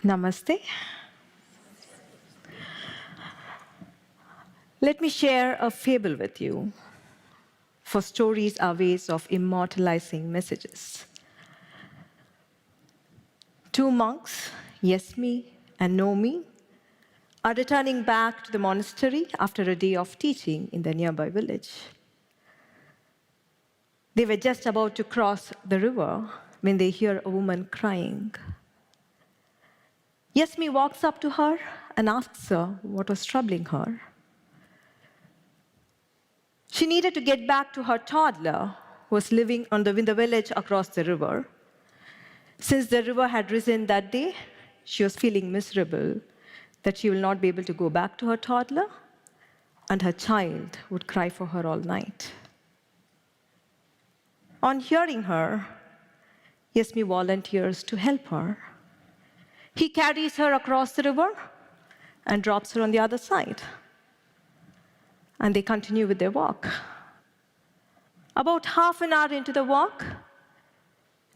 Namaste. Let me share a fable with you, for stories are ways of immortalizing messages. Two monks, Yesmi and Nomi, are returning back to the monastery after a day of teaching in the nearby village. They were just about to cross the river when they hear a woman crying. Yesmi walks up to her and asks her what was troubling her. She needed to get back to her toddler, who was living in the village across the river. Since the river had risen that day, she was feeling miserable that she will not be able to go back to her toddler, and her child would cry for her all night. On hearing her, Yesmi volunteers to help her. He carries her across the river and drops her on the other side. And they continue with their walk. About half an hour into the walk,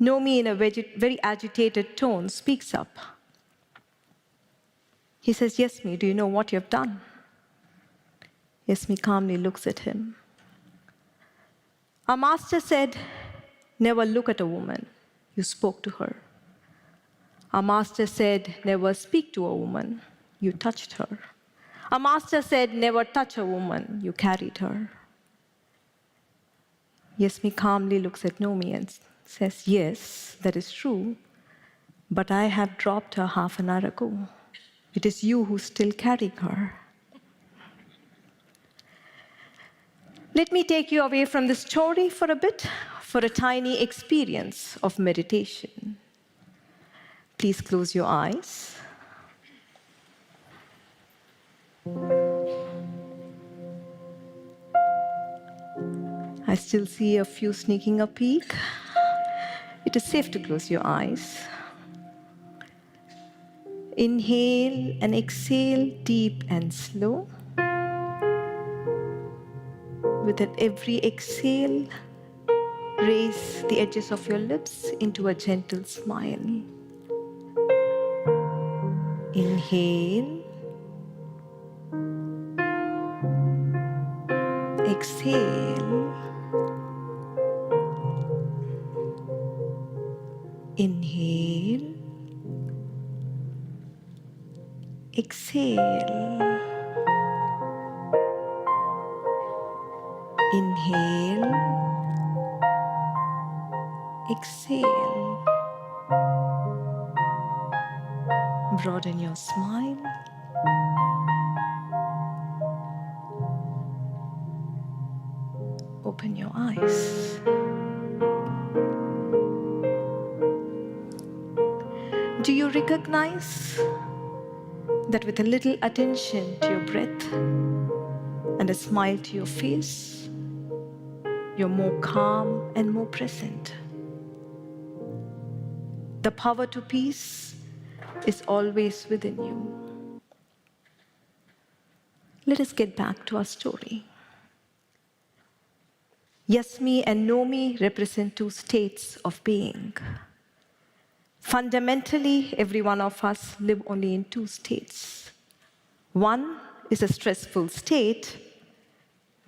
Nomi, in a very agitated tone, speaks up. He says, "Yesmi, do you know what you have done?" Yesmi calmly looks at him. "Our master said, never look at a woman. You spoke to her. Our master said, never speak to a woman. You touched her. Our master said, never touch a woman. You carried her." Yesmi calmly looks at Nomi and says, "Yes, that is true, but I have dropped her half an hour ago. It is you who still carrying her." Let me take you away from the story for a bit, for a tiny experience of meditation. Please close your eyes. I still see a few sneaking a peek. It is safe to close your eyes. Inhale and exhale deep and slow. With every exhale, raise the edges of your lips into a gentle smile. Inhale. Exhale. Inhale. Exhale. Inhale. Exhale. Broaden your smile. Open your eyes. Do you recognize that with a little attention to your breath and a smile to your face, you're more calm and more present? The power to peace is always within you. Let us get back to our story. Yesmi and Nomi represent two states of being. Fundamentally, every one of us live only in two states. One is a stressful state.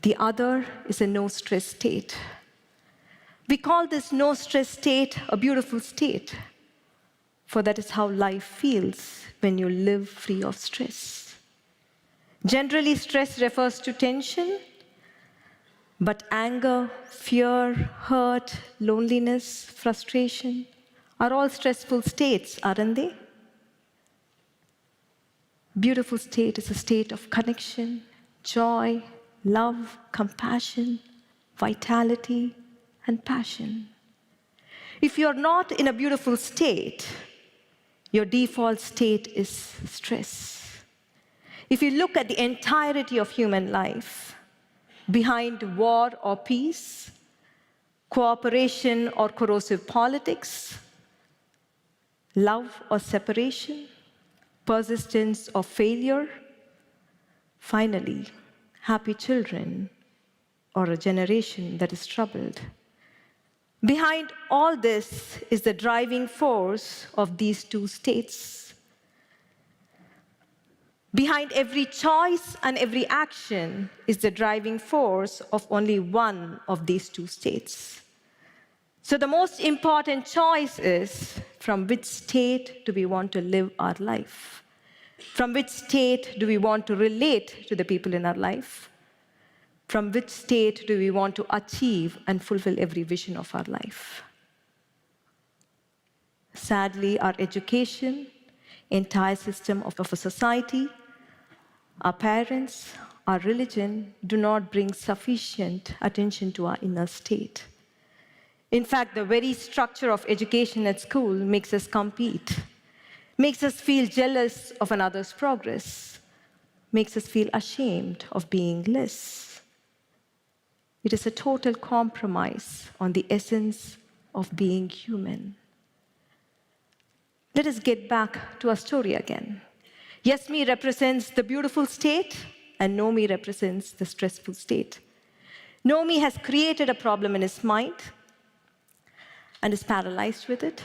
The other is a no-stress state. We call this no-stress state a beautiful state, for that is how life feels when you live free of stress. Generally, stress refers to tension, but anger, fear, hurt, loneliness, frustration are all stressful states, aren't they? Beautiful state is a state of connection, joy, love, compassion, vitality, and passion. If you're not in a beautiful state, your default state is stress. If you look at the entirety of human life, behind war or peace, cooperation or corrosive politics, love or separation, persistence or failure, finally, happy children or a generation that is troubled. Behind all this is the driving force of these two states, Behind every choice and every action is the driving force of only one of these two states. So the most important choice is from which state do we want to live our life? From which state do we want to relate to the people in our life? From which state do we want to achieve and fulfill every vision of our life? Sadly, our education, entire system of a society, our parents, our religion do not bring sufficient attention to our inner state. In fact, the very structure of education at school makes us compete, makes us feel jealous of another's progress, makes us feel ashamed of being less. It is a total compromise on the essence of being human. Let us get back to our story again. Yes, me represents the beautiful state, and no me represents the stressful state. No me has created a problem in his mind and is paralyzed with it.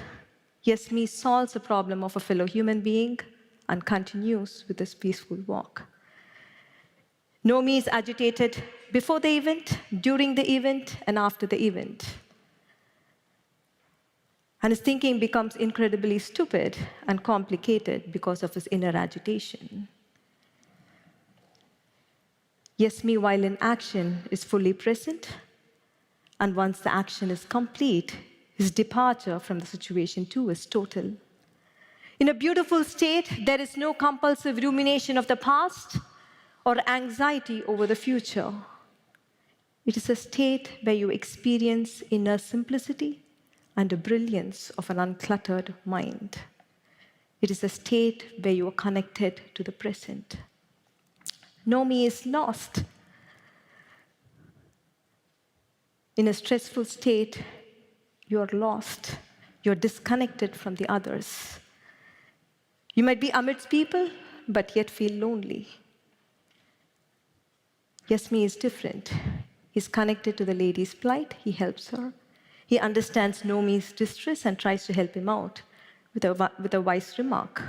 Yes, me solves a problem of a fellow human being and continues with this peaceful walk. No me is agitated before the event, during the event, and after the event. And his thinking becomes incredibly stupid and complicated because of his inner agitation. Yes, me, while in action, is fully present, and once the action is complete, his departure from the situation too is total. In a beautiful state, there is no compulsive rumination of the past or anxiety over the future. It is a state where you experience inner simplicity and the brilliance of an uncluttered mind. It is a state where you are connected to the present. No me is lost. In a stressful state, you're lost. You're disconnected from the others. You might be amidst people, but yet feel lonely. Yes, me is different. He's connected to the lady's plight. He helps her. He understands Nomi's distress and tries to help him out with a wise remark.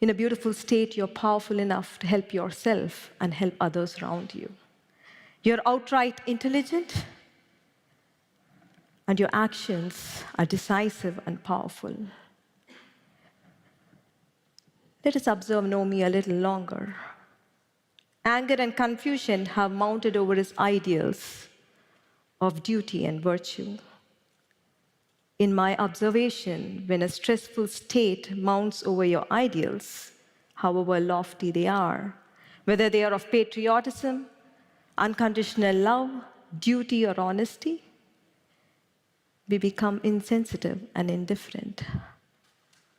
In a beautiful state, you're powerful enough to help yourself and help others around you. You're outright intelligent, and your actions are decisive and powerful. Let us observe Nomi a little longer. Anger and confusion have mounted over his ideals of duty and virtue. In my observation, when a stressful state mounts over your ideals, however lofty they are, whether they are of patriotism, unconditional love, duty, or honesty, we become insensitive and indifferent.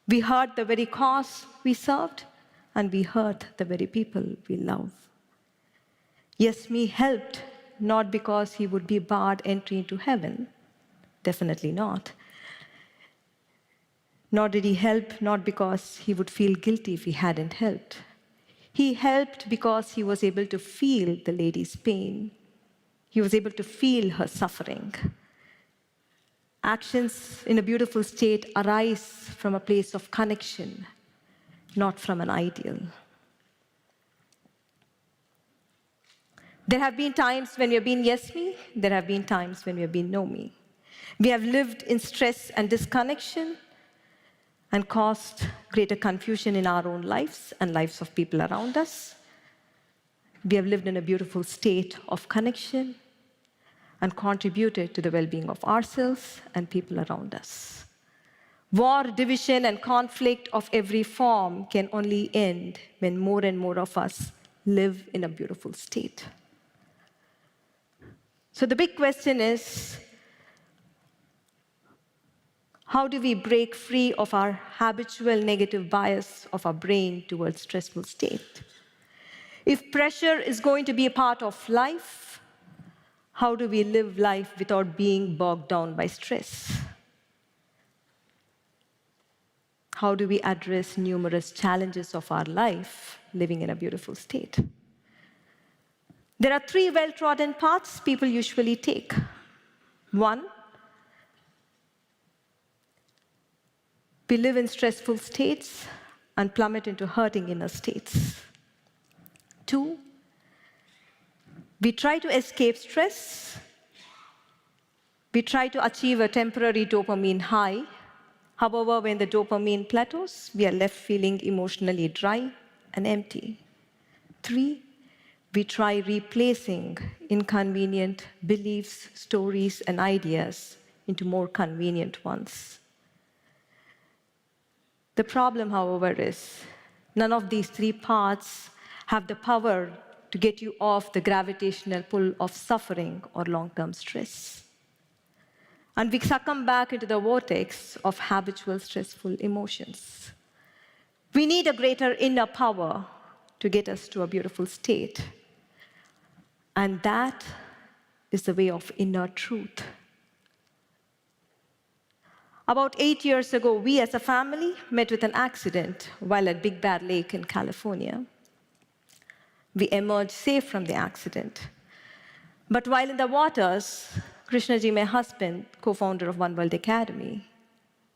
We hurt the very cause we served, and we hurt the very people we love. Yes, me helped, not because he would be barred entry into heaven, definitely not. Nor did he help, not because he would feel guilty if he hadn't helped. He helped because he was able to feel the lady's pain. He was able to feel her suffering. Actions in a beautiful state arise from a place of connection, not from an ideal. There have been times when we have been yes me, there have been times when we have been no me. We have lived in stress and disconnection and caused greater confusion in our own lives and lives of people around us. We have lived in a beautiful state of connection and contributed to the well-being of ourselves and people around us. War, division, and conflict of every form can only end when more and more of us live in a beautiful state. So the big question is, how do we break free of our habitual negative bias of our brain towards stressful state? If pressure is going to be a part of life, how do we live life without being bogged down by stress? How do we address numerous challenges of our life living in a beautiful state? There are 3 well-trodden paths people usually take. 1, we live in stressful states and plummet into hurting inner states. 2, we try to escape stress. We try to achieve a temporary dopamine high. However, when the dopamine plateaus, we are left feeling emotionally dry and empty. 3, we try replacing inconvenient beliefs, stories, and ideas into more convenient ones. The problem, however, is none of these 3 paths have the power to get you off the gravitational pull of suffering or long-term stress. And we succumb back into the vortex of habitual stressful emotions. We need a greater inner power to get us to a beautiful state. And that is the way of inner truth. About 8 years ago, we as a family met with an accident while at Big Bear Lake in California. We emerged safe from the accident. But while in the waters, Krishnaji, my husband, co-founder of One World Academy,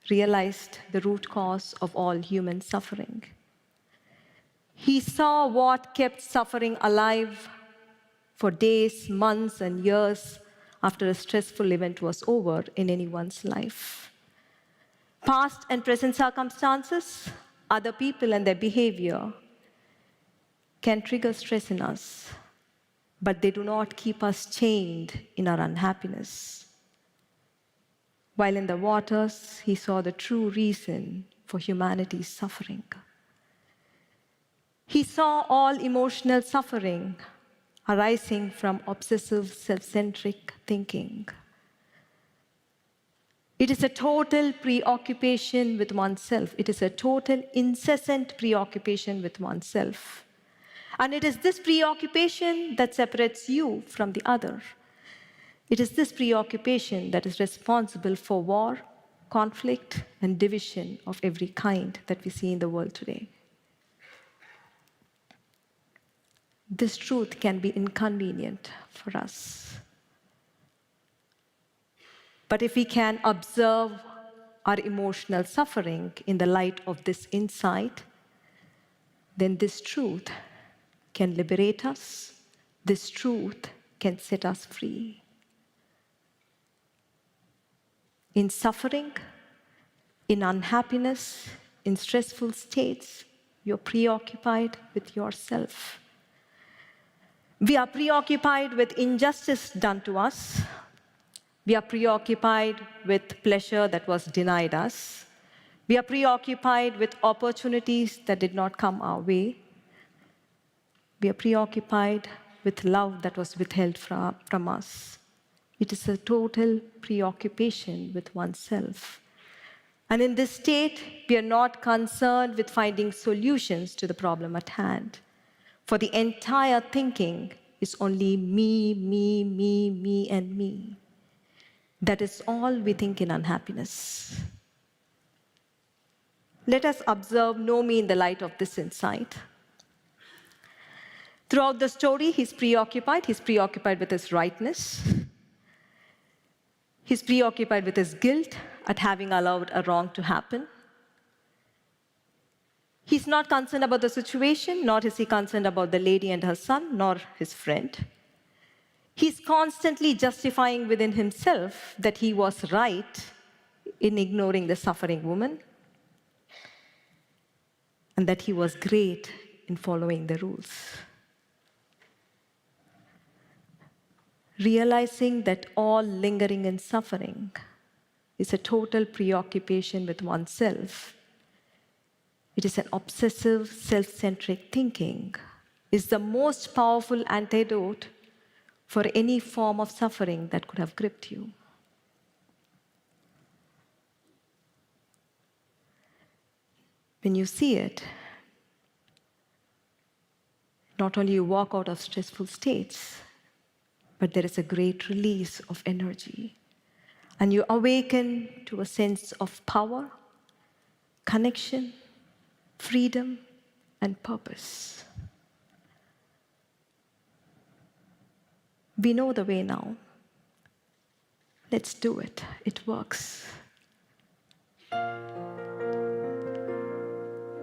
realized the root cause of all human suffering. He saw what kept suffering alive for days, months, and years after a stressful event was over in anyone's life. Past and present circumstances, other people and their behavior can trigger stress in us, but they do not keep us chained in our unhappiness. While in the waters, he saw the true reason for humanity's suffering. He saw all emotional suffering arising from obsessive, self-centric thinking. It is a total preoccupation with oneself. It is a total, incessant preoccupation with oneself. And it is this preoccupation that separates you from the other. It is this preoccupation that is responsible for war, conflict, and division of every kind that we see in the world today. This truth can be inconvenient for us. But if we can observe our emotional suffering in the light of this insight, then this truth can liberate us. This truth can set us free. In suffering, in unhappiness, in stressful states, you're preoccupied with yourself. We are preoccupied with injustice done to us. We are preoccupied with pleasure that was denied us. We are preoccupied with opportunities that did not come our way. We are preoccupied with love that was withheld from us. It is a total preoccupation with oneself. And in this state, we are not concerned with finding solutions to the problem at hand. For the entire thinking is only me, me, me, me, and me. That is all we think in unhappiness. Let us observe Nomi in the light of this insight. Throughout the story, he's preoccupied. He's preoccupied with his rightness. He's preoccupied with his guilt at having allowed a wrong to happen. He's not concerned about the situation, nor is he concerned about the lady and her son, nor his friend. He's constantly justifying within himself that he was right in ignoring the suffering woman, and that he was great in following the rules. Realizing that all lingering in suffering is a total preoccupation with oneself, it is an obsessive, self-centric thinking, is the most powerful antidote for any form of suffering that could have gripped you. When you see it, not only you walk out of stressful states, but there is a great release of energy. And you awaken to a sense of power, connection, freedom, and purpose. We know the way now. Let's do it. It works.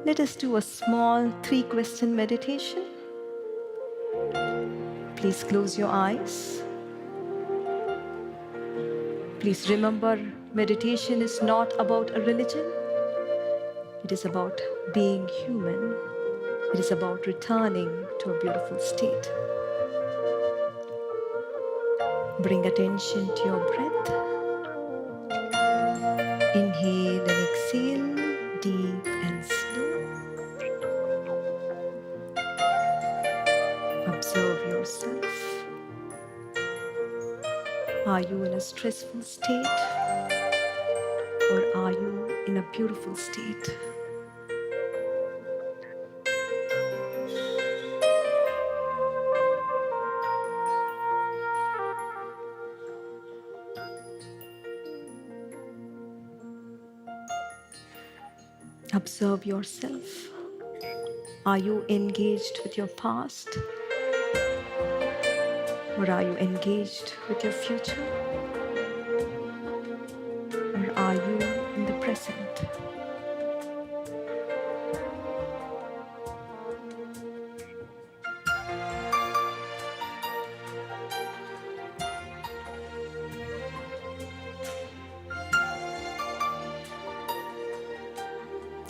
let us do a small 3-question meditation. Please close your eyes. Please remember, meditation is not about a religion. It is about being human. It is about returning to a beautiful state. Bring attention to your breath. Inhale and exhale, deep and slow. Observe yourself. Are you in a stressful state, or are you in a beautiful state? Observe yourself. Are you engaged with your past? Or are you engaged with your future? Or are you in the present?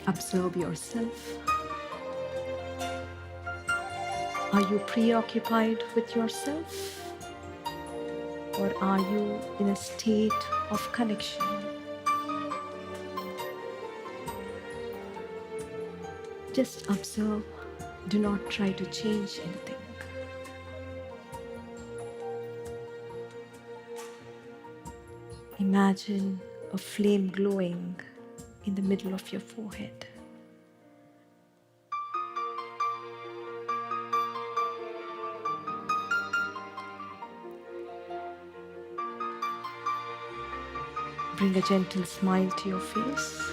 Observe yourself. Are you preoccupied with yourself? Or are you in a state of connection? Just observe. Do not try to change anything. Imagine a flame glowing in the middle of your forehead. Bring a gentle smile to your face.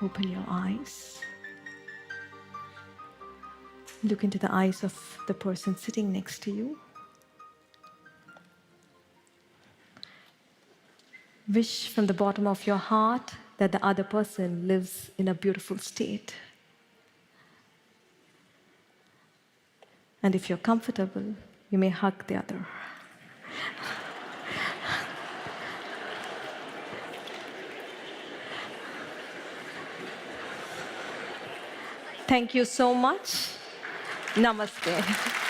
Open your eyes. Look into the eyes of the person sitting next to you. Wish from the bottom of your heart that the other person lives in a beautiful state. And if you're comfortable, you may hug the other. Thank you so much. Namaste.